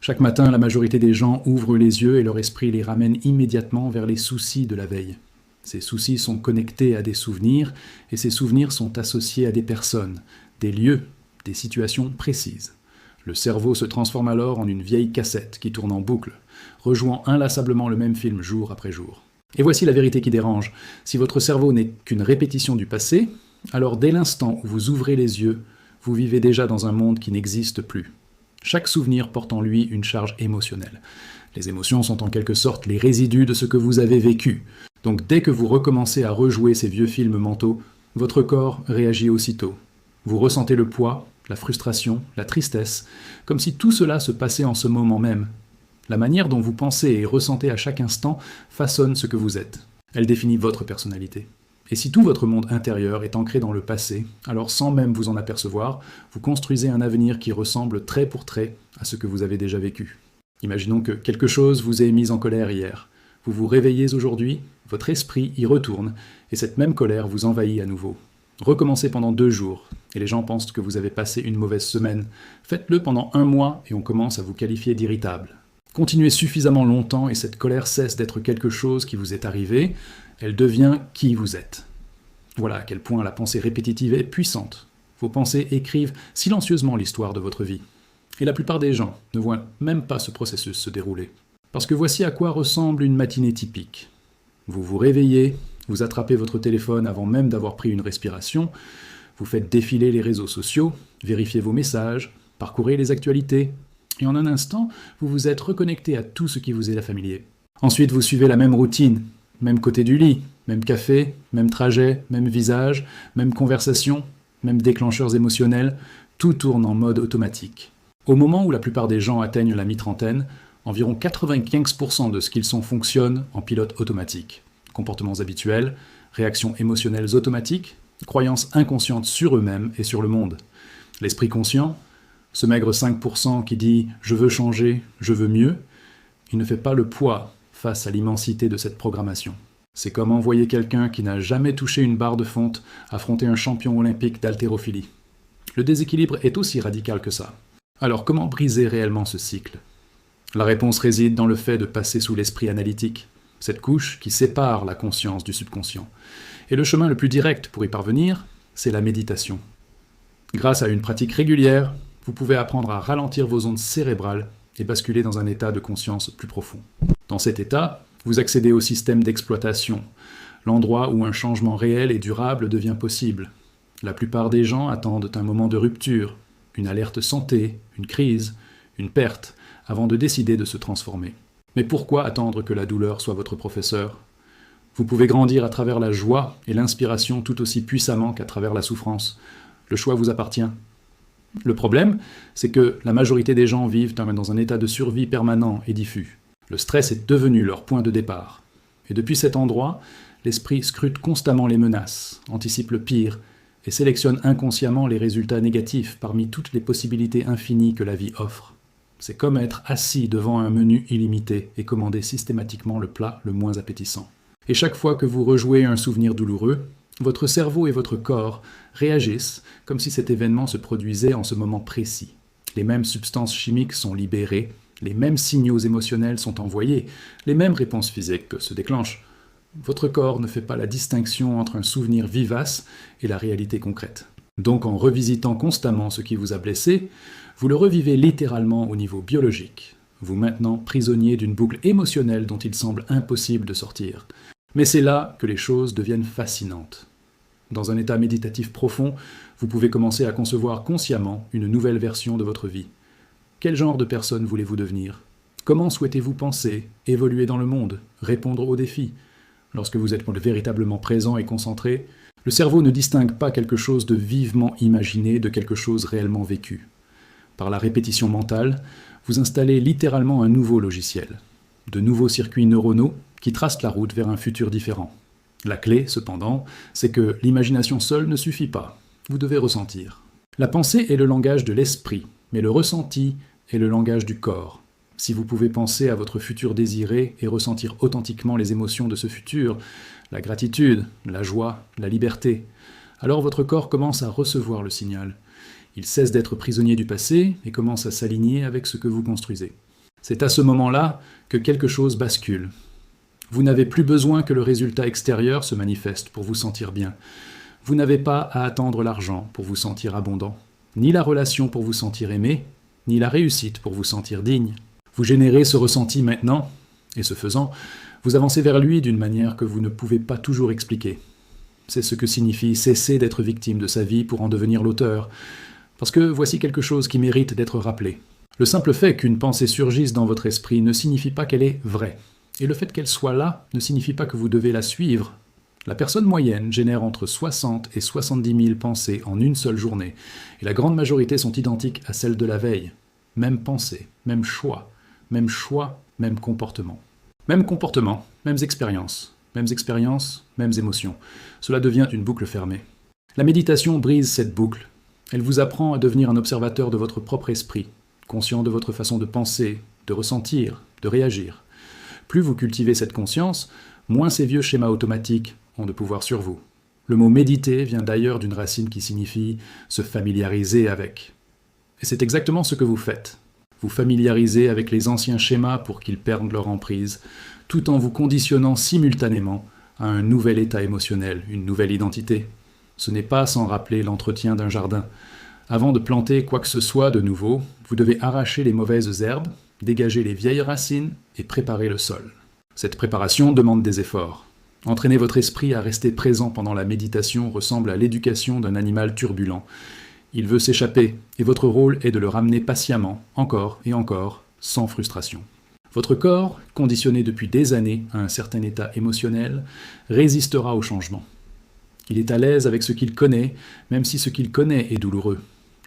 Chaque matin, la majorité des gens ouvrent les yeux et leur esprit les ramène immédiatement vers les soucis de la veille. Ces soucis sont connectés à des souvenirs, et ces souvenirs sont associés à des personnes, des lieux, des situations précises. Le cerveau se transforme alors en une vieille cassette qui tourne en boucle, rejouant inlassablement le même film jour après jour. Et voici la vérité qui dérange. Si votre cerveau n'est qu'une répétition du passé, alors dès l'instant où vous ouvrez les yeux, vous vivez déjà dans un monde qui n'existe plus. Chaque souvenir porte en lui une charge émotionnelle. Les émotions sont en quelque sorte les résidus de ce que vous avez vécu. Donc dès que vous recommencez à rejouer ces vieux films mentaux, votre corps réagit aussitôt. Vous ressentez le poids, la frustration, la tristesse, comme si tout cela se passait en ce moment même. La manière dont vous pensez et ressentez à chaque instant façonne ce que vous êtes. Elle définit votre personnalité. Et si tout votre monde intérieur est ancré dans le passé, alors sans même vous en apercevoir, vous construisez un avenir qui ressemble trait pour trait à ce que vous avez déjà vécu. Imaginons que quelque chose vous ait mis en colère hier. Vous vous réveillez aujourd'hui, votre esprit y retourne, et cette même colère vous envahit à nouveau. Recommencez pendant 2 jours, et les gens pensent que vous avez passé une mauvaise semaine. Faites-le pendant 1 mois, et on commence à vous qualifier d'irritable. Continuez suffisamment longtemps, et cette colère cesse d'être quelque chose qui vous est arrivé, elle devient qui vous êtes. Voilà à quel point la pensée répétitive est puissante. Vos pensées écrivent silencieusement l'histoire de votre vie. Et la plupart des gens ne voient même pas ce processus se dérouler. Parce que voici à quoi ressemble une matinée typique. Vous vous réveillez, vous attrapez votre téléphone avant même d'avoir pris une respiration, vous faites défiler les réseaux sociaux, vérifiez vos messages, parcourez les actualités, et en un instant, vous vous êtes reconnecté à tout ce qui vous est familier. Ensuite, vous suivez la même routine, même côté du lit, même café, même trajet, même visage, même conversation, même déclencheurs émotionnels, tout tourne en mode automatique. Au moment où la plupart des gens atteignent la mi-trentaine, environ 95% de ce qu'ils sont fonctionne en pilote automatique. Comportements habituels, réactions émotionnelles automatiques, croyances inconscientes sur eux-mêmes et sur le monde. L'esprit conscient, ce maigre 5% qui dit « je veux changer, je veux mieux », il ne fait pas le poids face à l'immensité de cette programmation. C'est comme envoyer quelqu'un qui n'a jamais touché une barre de fonte affronter un champion olympique d'haltérophilie. Le déséquilibre est aussi radical que ça. Alors comment briser réellement ce cycle ? La réponse réside dans le fait de passer sous l'esprit analytique, cette couche qui sépare la conscience du subconscient. Et le chemin le plus direct pour y parvenir, c'est la méditation. Grâce à une pratique régulière, vous pouvez apprendre à ralentir vos ondes cérébrales et basculer dans un état de conscience plus profond. Dans cet état, vous accédez au système d'exploitation, l'endroit où un changement réel et durable devient possible. La plupart des gens attendent un moment de rupture, une alerte santé, une crise, une perte, avant de décider de se transformer. Mais pourquoi attendre que la douleur soit votre professeur ? Vous pouvez grandir à travers la joie et l'inspiration tout aussi puissamment qu'à travers la souffrance. Le choix vous appartient. Le problème, c'est que la majorité des gens vivent dans un état de survie permanent et diffus. Le stress est devenu leur point de départ. Et depuis cet endroit, l'esprit scrute constamment les menaces, anticipe le pire et sélectionne inconsciemment les résultats négatifs parmi toutes les possibilités infinies que la vie offre. C'est comme être assis devant un menu illimité et commander systématiquement le plat le moins appétissant. Et chaque fois que vous rejouez un souvenir douloureux, votre cerveau et votre corps réagissent comme si cet événement se produisait en ce moment précis. Les mêmes substances chimiques sont libérées, les mêmes signaux émotionnels sont envoyés, les mêmes réponses physiques se déclenchent. Votre corps ne fait pas la distinction entre un souvenir vivace et la réalité concrète. Donc en revisitant constamment ce qui vous a blessé, vous le revivez littéralement au niveau biologique, vous maintenant prisonnier d'une boucle émotionnelle dont il semble impossible de sortir. Mais c'est là que les choses deviennent fascinantes. Dans un état méditatif profond, vous pouvez commencer à concevoir consciemment une nouvelle version de votre vie. Quel genre de personne voulez-vous devenir ? Comment souhaitez-vous penser, évoluer dans le monde, répondre aux défis ? Lorsque vous êtes véritablement présent et concentré, le cerveau ne distingue pas quelque chose de vivement imaginé de quelque chose réellement vécu. Par la répétition mentale, vous installez littéralement un nouveau logiciel, de nouveaux circuits neuronaux qui tracent la route vers un futur différent. La clé, cependant, c'est que l'imagination seule ne suffit pas. Vous devez ressentir. La pensée est le langage de l'esprit, mais le ressenti est le langage du corps. Si vous pouvez penser à votre futur désiré et ressentir authentiquement les émotions de ce futur, la gratitude, la joie, la liberté, alors votre corps commence à recevoir le signal. Il cesse d'être prisonnier du passé et commence à s'aligner avec ce que vous construisez. C'est à ce moment-là que quelque chose bascule. Vous n'avez plus besoin que le résultat extérieur se manifeste pour vous sentir bien. Vous n'avez pas à attendre l'argent pour vous sentir abondant, ni la relation pour vous sentir aimé, ni la réussite pour vous sentir digne. Vous générez ce ressenti maintenant, et ce faisant, vous avancez vers lui d'une manière que vous ne pouvez pas toujours expliquer. C'est ce que signifie cesser d'être victime de sa vie pour en devenir l'auteur, parce que voici quelque chose qui mérite d'être rappelé. Le simple fait qu'une pensée surgisse dans votre esprit ne signifie pas qu'elle est vraie, et le fait qu'elle soit là ne signifie pas que vous devez la suivre. La personne moyenne génère entre 60 et 70 000 pensées en une seule journée, et la grande majorité sont identiques à celles de la veille. Même pensée, même choix, même comportement. Même comportement, mêmes expériences, mêmes émotions. Cela devient une boucle fermée. La méditation brise cette boucle. Elle vous apprend à devenir un observateur de votre propre esprit, conscient de votre façon de penser, de ressentir, de réagir. Plus vous cultivez cette conscience, moins ces vieux schémas automatiques ont de pouvoir sur vous. Le mot « méditer » vient d'ailleurs d'une racine qui signifie « se familiariser avec ». Et c'est exactement ce que vous faites. Vous familiarisez avec les anciens schémas pour qu'ils perdent leur emprise, tout en vous conditionnant simultanément à un nouvel état émotionnel, une nouvelle identité. Ce n'est pas sans rappeler l'entretien d'un jardin. Avant de planter quoi que ce soit de nouveau, vous devez arracher les mauvaises herbes, dégager les vieilles racines et préparer le sol. Cette préparation demande des efforts. Entraîner votre esprit à rester présent pendant la méditation ressemble à l'éducation d'un animal turbulent. Il veut s'échapper, et votre rôle est de le ramener patiemment, encore et encore, sans frustration. Votre corps, conditionné depuis des années à un certain état émotionnel, résistera au changement. Il est à l'aise avec ce qu'il connaît, même si ce qu'il connaît est douloureux.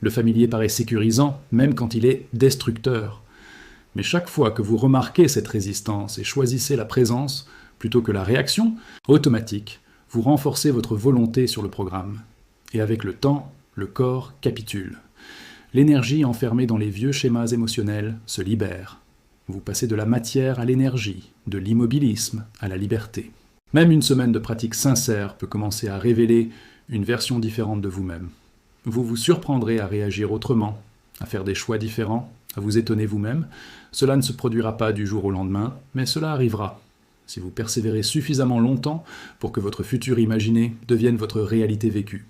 Le familier paraît sécurisant, même quand il est destructeur. Mais chaque fois que vous remarquez cette résistance et choisissez la présence plutôt que la réaction, automatique, vous renforcez votre volonté sur le programme. Et avec le temps, le corps capitule. L'énergie enfermée dans les vieux schémas émotionnels se libère. Vous passez de la matière à l'énergie, de l'immobilisme à la liberté. Même une semaine de pratique sincère peut commencer à révéler une version différente de vous-même. Vous vous surprendrez à réagir autrement, à faire des choix différents, à vous étonner vous-même. Cela ne se produira pas du jour au lendemain, mais cela arrivera, si vous persévérez suffisamment longtemps pour que votre futur imaginé devienne votre réalité vécue.